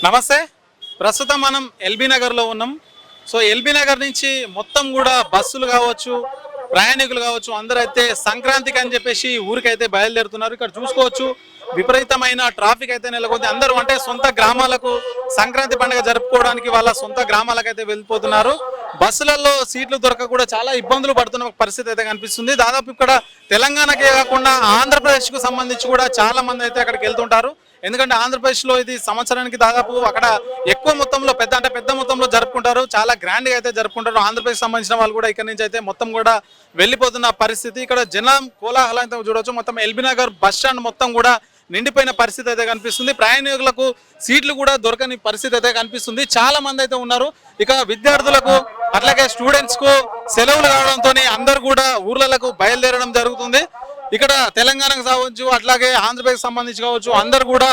నమస్తే. ప్రస్తుతం మనం ఎల్బీ నగర్లో ఉన్నాం. సో ఎల్బీ నగర్ నుంచి మొత్తం కూడా బస్సులు కావచ్చు, ప్రయాణికులు కావచ్చు, అందరూ అయితే సంక్రాంతికి అని చెప్పేసి ఊరికైతే బయలుదేరుతున్నారు. ఇక్కడ చూసుకోవచ్చు విపరీతమైన ట్రాఫిక్ అయితే నెలకొంది. అందరూ అంటే సొంత గ్రామాలకు సంక్రాంతి పండుగ జరుపుకోవడానికి వాళ్ళ సొంత గ్రామాలకైతే వెళ్ళిపోతున్నారు. బస్సులలో సీట్లు దొరక కూడా చాలా ఇబ్బందులు పడుతున్న పరిస్థితి అయితే కనిపిస్తుంది. దాదాపు ఇక్కడ తెలంగాణకే కాకుండా ఆంధ్రప్రదేశ్కు సంబంధించి కూడా చాలా మంది అయితే అక్కడికి వెళ్తుంటారు. ఎందుకంటే ఆంధ్రప్రదేశ్లో ఇది సంవత్సరానికి దాదాపు అక్కడ ఎక్కువ మొత్తంలో పెద్ద మొత్తంలో జరుపుకుంటారు. చాలా గ్రాండ్గా అయితే జరుపుకుంటారు. ఆంధ్రప్రదేశ్ సంబంధించిన వాళ్ళు కూడా ఇక్కడ నుంచి అయితే మొత్తం కూడా వెళ్ళిపోతున్న పరిస్థితి. ఇక్కడ జనం కోలాహలం అయితే చూడవచ్చు. మొత్తం ఎల్బీ నగర్ బస్ స్టాండ్ మొత్తం కూడా నిండిపోయిన పరిస్థితి అయితే కనిపిస్తుంది. ప్రయాణికులకు సీట్లు కూడా దొరకని పరిస్థితి అయితే కనిపిస్తుంది. చాలా మంది అయితే ఉన్నారు. ఇక విద్యార్థులకు అట్లాగే స్టూడెంట్స్ కు సెలవులు కావడంతో అందరూ కూడా ఊర్లకు బయలుదేరడం జరుగుతుంది. ఇక్కడ తెలంగాణకు కావచ్చు, అట్లాగే ఆంధ్రప్రదేశ్ సంబంధించి కావచ్చు, అందరు కూడా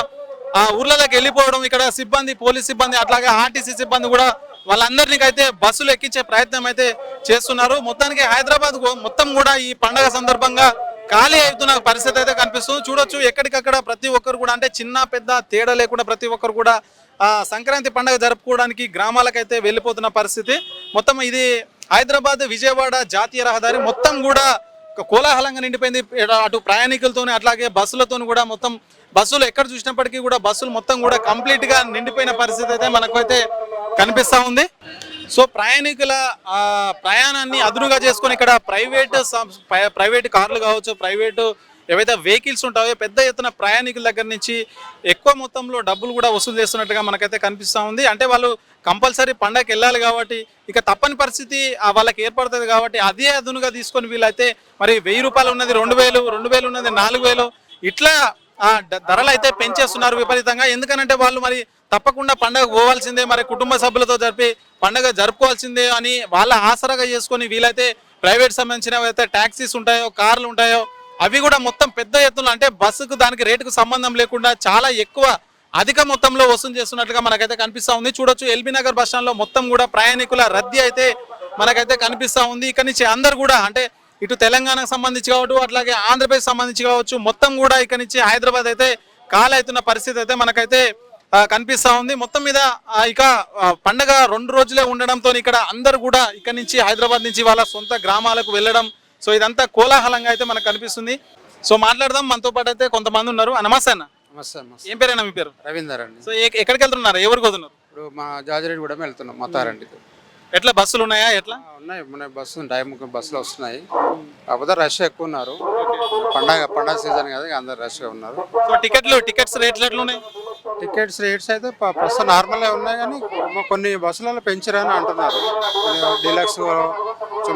ఆ ఊర్లలోకి వెళ్ళిపోవడం. ఇక్కడ సిబ్బంది, పోలీస్ సిబ్బంది, అట్లాగే ఆర్టీసీ సిబ్బంది కూడా వాళ్ళందరినీ అయితే బస్సులు ఎక్కించే ప్రయత్నం అయితే చేస్తున్నారు. మొత్తానికి హైదరాబాద్ మొత్తం కూడా ఈ పండగ సందర్భంగా ఖాళీ అవుతున్న పరిస్థితి అయితే కనిపిస్తుంది. చూడొచ్చు ఎక్కడికక్కడ ప్రతి ఒక్కరు కూడా అంటే చిన్న పెద్ద తేడా లేకుండా ప్రతి ఒక్కరు కూడా సంక్రాంతి పండుగ జరుపుకోవడానికి గ్రామాలకైతే వెళ్ళిపోతున్న పరిస్థితి. మొత్తం ఇది హైదరాబాద్ విజయవాడ జాతీయ రహదారి మొత్తం కూడా కోలాహలంగా నిండిపోయింది. అటు ప్రయాణికులతోనే అట్లాగే బస్సులతో కూడా మొత్తం బస్సులు ఎక్కడ చూసినప్పటికీ కూడా బస్సులు మొత్తం కూడా కంప్లీట్ గా నిండిపోయిన పరిస్థితి అయితే మనకు అయితే కనిపిస్తా ఉంది. సో ప్రయాణికుల ప్రయాణాన్ని అదునుగా చేసుకొని ఇక్కడ ప్రైవేట్ కార్లు కావచ్చు, ప్రైవేటు ఏవైతే వెహికల్స్ ఉంటాయో పెద్ద ఎత్తున ప్రయాణికుల దగ్గర నుంచి ఎక్కువ మొత్తంలో డబ్బులు కూడా వసూలు చేస్తున్నట్టుగా మనకైతే కనిపిస్తూ ఉంది. అంటే వాళ్ళు కంపల్సరీ పండగకి వెళ్ళాలి కాబట్టి ఇక తప్పని పరిస్థితి వాళ్ళకి ఏర్పడుతుంది కాబట్టి అదే అదునుగా తీసుకొని వీళ్ళైతే మరి 1000 రూపాయలు ఉన్నది 2000 ఉన్నది 4000 ఇట్లా ధరలు అయితే పెంచేస్తున్నారు విపరీతంగా. ఎందుకనంటే వాళ్ళు మరి తప్పకుండా పండగ పోవాల్సిందే, మరి కుటుంబ సభ్యులతో పండగ జరుపుకోవాల్సిందే అని వాళ్ళ ఆసరాగా చేసుకొని వీళ్ళైతే ప్రైవేట్ సంబంధించిన అయితే ట్యాక్సీస్ ఉంటాయో, కార్లు ఉంటాయో అవి కూడా మొత్తం పెద్ద ఎత్తున అంటే బస్సుకు దానికి రేటుకు సంబంధం లేకుండా చాలా ఎక్కువ అధిక మొత్తంలో వసూలు చేస్తున్నట్లుగా మనకైతే కనిపిస్తూ ఉంది. చూడొచ్చు ఎల్బీ నగర్ బస్ స్టాండ్ లో మొత్తం కూడా ప్రయాణికుల రద్దీ అయితే మనకైతే కనిపిస్తూ ఉంది. ఇక్కడ నుంచి అందరు కూడా అంటే ఇటు తెలంగాణకు సంబంధించి కావచ్చు, అట్లాగే ఆంధ్రప్రదేశ్ సంబంధించి కావచ్చు, మొత్తం కూడా ఇక్కడ నుంచి హైదరాబాద్ అయితే ఖాళీ అవుతున్న పరిస్థితి అయితే మనకైతే కనిపిస్తూ ఉంది. మొత్తం మీద ఇక పండగ 2 రోజులే ఉండడంతో ఇక్కడ అందరు కూడా ఇక్కడ నుంచి హైదరాబాద్ నుంచి వాళ్ళ సొంత గ్రామాలకు వెళ్ళడం, సో ఇదంతా కోలాహలంగా అయితే మనకు కనిపిస్తుంది. సో మాట్లాడదాం. మనతో పాటు అయితే కొంతమంది ఉన్నారు. నమస్తే అన్న. ఏం పేరైనా మీ పేరు? రవీందర్ అండి. సో ఎక్కడికి వెళ్తున్నారు, ఎవరికి వెళ్తున్నారు? ఇప్పుడు మా జాజిరెడ్డి కూడా వెళ్తున్నాం మతారండికి. ఎట్లా బస్సులు ఉన్నాయా? ఎట్లా ఉన్నాయి, మన బస్సు టైం బస్సులు వస్తున్నాయి. కాకపోతే రష్ ఎక్కువ ఉన్నారు. పండగ సీజన్ కదా, అందరు రష్గా ఉన్నారు. సో టికెట్స్ రేట్లు ఎట్లా ఉన్నాయి? టికెట్స్ రేట్స్ అయితే ప్రస్తుతం నార్మల్గా ఉన్నాయి, కానీ కొన్ని బస్సులలో పెంచరని అంటున్నారు. డీలక్స్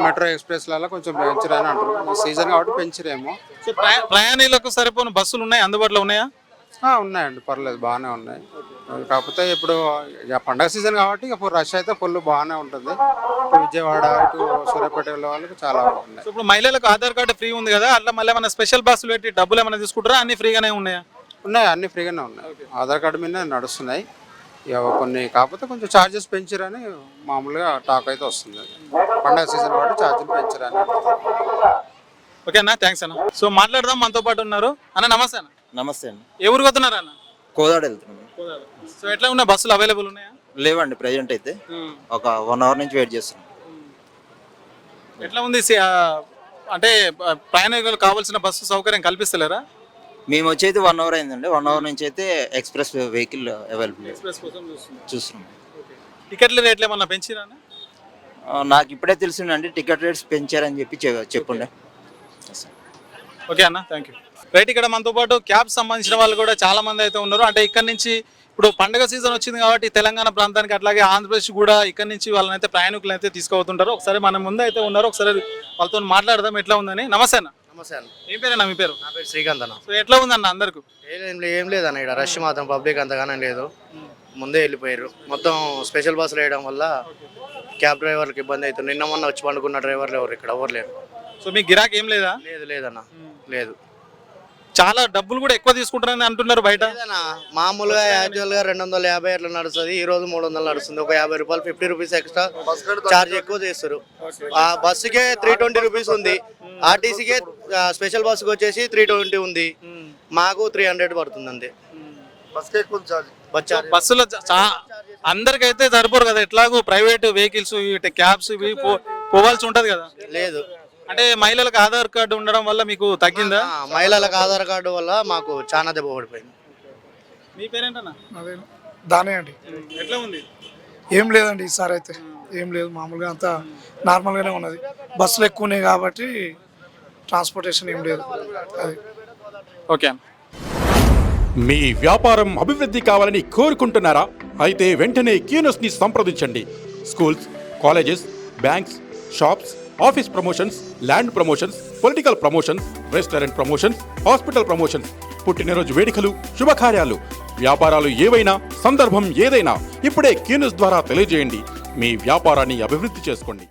మెట్రో ఎక్స్ప్రెస్లలో కొంచెం పెంచరని అంటున్నారు. సీజన్ కాబట్టి పెంచరేమో. సో ప్రయాణికులకు సరిపోయిన బస్సులు ఉన్నాయి, అందుబాటులో ఉన్నాయా? ఉన్నాయండి, పర్లేదు, బాగానే ఉన్నాయి. కాకపోతే ఇప్పుడు పండగ సీజన్ కాబట్టి ఇప్పుడు రష్ అయితే ఫుల్ బాగానే ఉంటుంది. విజయవాడ ఇటు సూర్యాపేట వాళ్ళకి చాలా ఉన్నాయి. ఇప్పుడు మహిళలకు ఆధార్ కార్డు ఫ్రీ ఉంది కదా, అట్లా మళ్ళీ ఏమైనా స్పెషల్ బస్సులు పెట్టి డబ్బులు ఏమైనా తీసుకుంటారా? అన్ని ఫ్రీగానే ఉన్నాయా? ఉన్నాయి, అన్ని ఫ్రీగానే ఉన్నాయి. ఆధార్ కార్డు మీద నడుస్తున్నాయి. కొన్ని కాకపోతే కొంచెం ఛార్జెస్ పెంచరని మామూలుగా టాక్ అయితే వస్తుంది. పండగ సీజన్ కాబట్టి ఛార్జెస్ పెంచరని. ఓకే అన్న, థ్యాంక్స్ అన్న. సో మాట్లాడదాం. మనతో పాటు ఉన్నారు అన్న. నమస్తే అన్న. నమస్తే అండి. ఏ ఊరికి పోతున్నారు అన్న? కోదాడ వెళ్తున్నాం. సో ఎట్లా ఉన్నాయి బస్సులు, అవైలబుల్ ఉన్నాయా? లేవండి, ప్రజెంట్ అయితే ఒక 1 అవర్ నుంచి వెయిట్ చేస్తున్నాం. ఎట్లా ఉంది అంటే ప్రయాణికులకు కావాల్సిన బస్సు సౌకర్యం కల్పిస్తలేరా? మేము వచ్చేది 1 అవర్ అయిందండి. 1 అవర్ నుంచి అయితే ఎక్స్ప్రెస్ వెహికల్ అవైలబుల్ చూస్తున్నాం. టికెట్ల రేట్లు ఏమన్నా పెంచిరా? నాకు ఇప్పుడే తెలిసిందండి, టికెట్ రేట్స్ పెంచారని చెప్పుండే. ఓకే అన్న, థ్యాంక్ యూ. రైట్, ఇక్కడ మనతో పాటు క్యాబ్ సంబంధించిన వాళ్ళు కూడా చాలా మంది అయితే ఉన్నారు. అంటే ఇక్కడ నుంచి ఇప్పుడు పండగ సీజన్ వచ్చింది కాబట్టి తెలంగాణ ప్రాంతానికి అట్లాగే ఆంధ్రప్రదేశ్ కూడా ఇక్కడ నుంచి వాళ్ళని అయితే ప్రయాణికులు అయితే తీసుకుపోతుంటారు. ఒకసారి మన ముందు అయితే ఉన్నారు, ఒకసారి వాళ్ళతో మాట్లాడదాం ఎట్లా ఉందని. నమస్తే అన్న. నమస్తే అన్న. ఏం పేరేనా మీ పేరు? నా పేరు శ్రీకాంత్ అన్న. సో ఎట్లా ఉందన్న అందరికి? ఏం లేదన్న, ఇక్కడ రష్ మాత్రం పబ్లిక్ అంతగానే లేదు. ముందే వెళ్ళిపోయారు. మొత్తం స్పెషల్ బస్సులు వేయడం వల్ల క్యాబ్ డ్రైవర్లకు ఇబ్బంది అవుతుంది. నిన్న మొన్న వచ్చి పండుకున్న డ్రైవర్లు ఎవరు ఇక్కడ ఎవరు లేరు. సో మీ గిరాకీ ఏం లేదా? లేదన్న, లేదు. చాలా డబ్బులు కూడా ఎక్కువ తీసుకుంటారని అంటున్నారు బయట. మామూలుగా యాక్చువల్గా 250 అట్లా నడుస్తుంది, ఈ రోజు 300 నడుస్తుంది. ఒక 50 రూపాయలు 50 రూపీస్ ఎక్స్ట్రా ఛార్జ్ ఎక్కువ చేస్తారు. ఆ బస్సుకే 320 రూపీస్ ఉంది, ఆర్టీసీకే స్పెషల్ బస్సుకి వచ్చేసి 320 ఉంది, మాకు 300 పడుతుంది అంతే. బస్ ఛార్జ్ బస్సులో అందరికైతే సరిపోరు కదా, ఎట్లాగో ప్రైవేట్ వెహికల్స్ క్యాబ్స్ ఇవి పోవాల్సి ఉంటది కదా. లేదు. అంటే మహిళలకు ఆధార్ కార్డు ఉండడం వల్ల మీకు తగ్గిందా? మహిళలకు ఆధార్ కార్డు వల్ల మాకు చాలా దెబ్బ పడిపోయింది. మీ పేరేంటన్నా? అదే దానే అండి. ఎట్లా ఉంది? ఏం లేదండి ఈసారి అయితే ఏం లేదు, మామూలుగా అంతా నార్మల్గానే ఉన్నది. బస్సులు ఎక్కువ ఉన్నాయి కాబట్టి ట్రాన్స్పోర్టేషన్ ఏం లేదు. అది ఓకే. మీ వ్యాపారం అభివృద్ధి కావాలని కోరుకుంటున్నారా? అయితే వెంటనే కీనోస్ని సంప్రదించండి. Schools, colleges, banks, shops, office promotions, land promotions, political promotions, restaurant promotions, hospital promotions, పుట్టినరోజు వేడుకలు, శుభకార్యాలు, వ్యాపారాలు ఏవైనా, సందర్భం ఏదైనా ఇప్పుడే కీనోస్ ద్వారా తెలియజేయండి. మీ వ్యాపారాన్ని అభివృద్ధి చేసుకోండి.